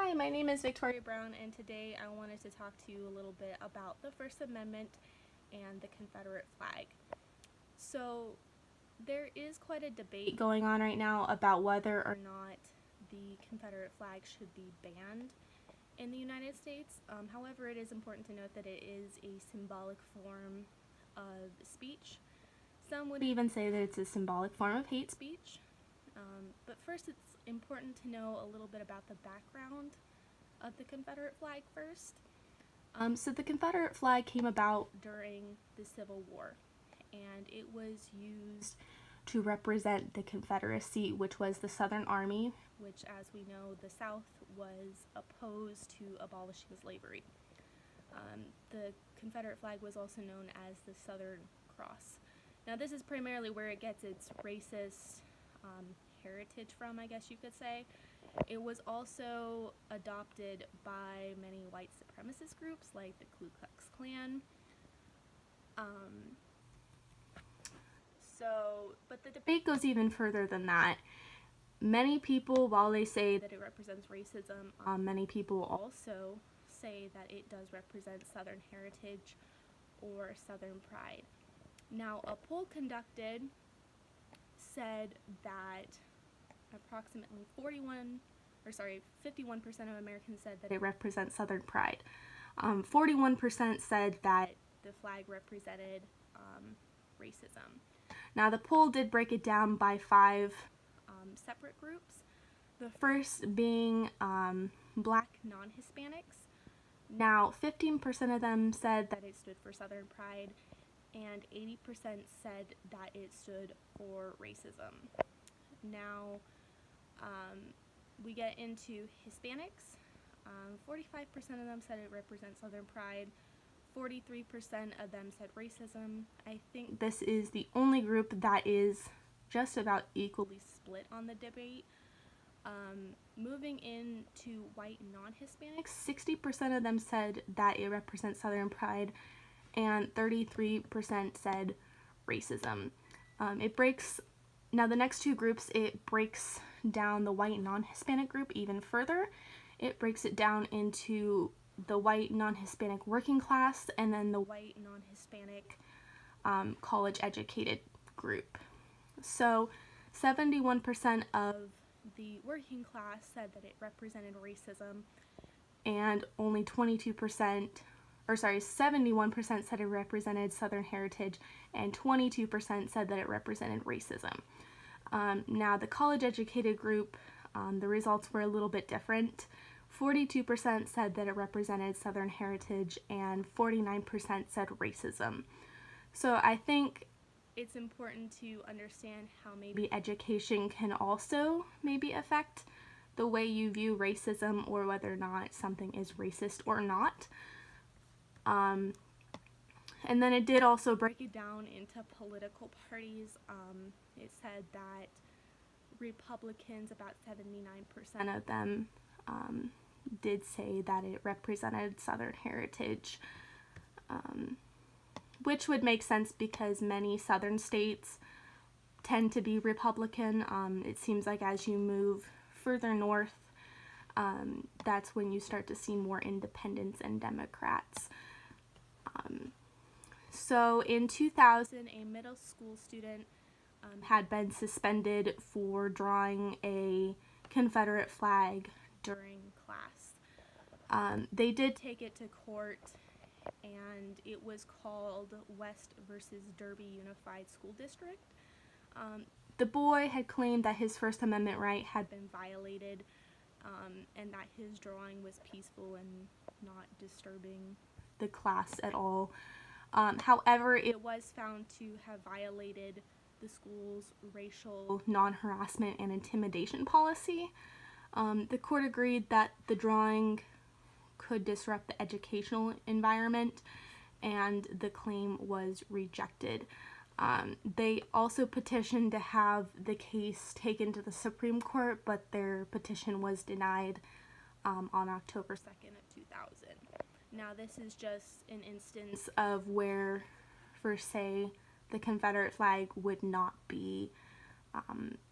Hi, my name is Victoria Brown, and today I wanted to talk to you a little bit about the First Amendment and the Confederate flag. So, there is quite a debate going on right now about whether or not the Confederate flag should be banned in the United States. However, it is important to note that it is a symbolic form of speech. Some would even say that it's a symbolic form of hate speech. But first, it's important to know a little bit about the background of the Confederate flag first. So the Confederate flag came about during the Civil War, and it was used to represent the Confederacy, which was the Southern Army, which, as we know, the South was opposed to abolishing slavery. The Confederate flag was also known as the Southern Cross. Now, this is primarily where it gets its racist heritage from, I guess you could say. It was also adopted by many white supremacist groups like the Ku Klux Klan. But the debate goes even further than that. Many people, while they say that it represents racism, many people also say that it does represent Southern heritage or Southern pride. Now, a poll conducted said that approximately 51% of Americans said that it represents Southern pride. 41% said that the flag represented racism. Now, the poll did break it down by 5 separate groups. The first being Black non-Hispanics. Now, 15% of them said that it stood for Southern pride, and 80% said that it stood for racism. Now, we get into Hispanics. 45% of them said it represents Southern pride. 43% of them said racism. I think this is the only group that is just about equally split on the debate. Moving into white non-Hispanics, 60% of them said that it represents Southern pride, and 33% said racism. Now the next two groups, it breaks down the white non-Hispanic group even further. It breaks it down into the white non-Hispanic working class and then the white non-Hispanic college-educated group. So 71% of the working class said that it represented racism, and only 71% said it represented Southern heritage, and 22% said that it represented racism. Now, the college-educated group, the results were a little bit different. 42% said that it represented Southern heritage, and 49% said racism. So I think it's important to understand how maybe education can also maybe affect the way you view racism, or whether or not something is racist or not. And then it did also break it down into political parties. It said that Republicans, about 79% of them, did say that it represented Southern heritage, which would make sense because many Southern states tend to be Republican. It seems like as you move further north, that's when you start to see more independents and Democrats. So in 2000, a middle school student had been suspended for drawing a Confederate flag during class. They did take it to court, and it was called West versus Derby Unified School District. The boy had claimed that his First Amendment right had been violated, and that his drawing was peaceful and not disturbing the class at all. However, it was found to have violated the school's racial non-harassment and intimidation policy. The court agreed that the drawing could disrupt the educational environment, and the claim was rejected. They also petitioned to have the case taken to the Supreme Court, but their petition was denied on October 2nd of 2000. Now, this is just an instance of where, for say, the Confederate flag would not be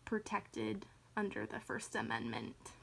protected under the First Amendment.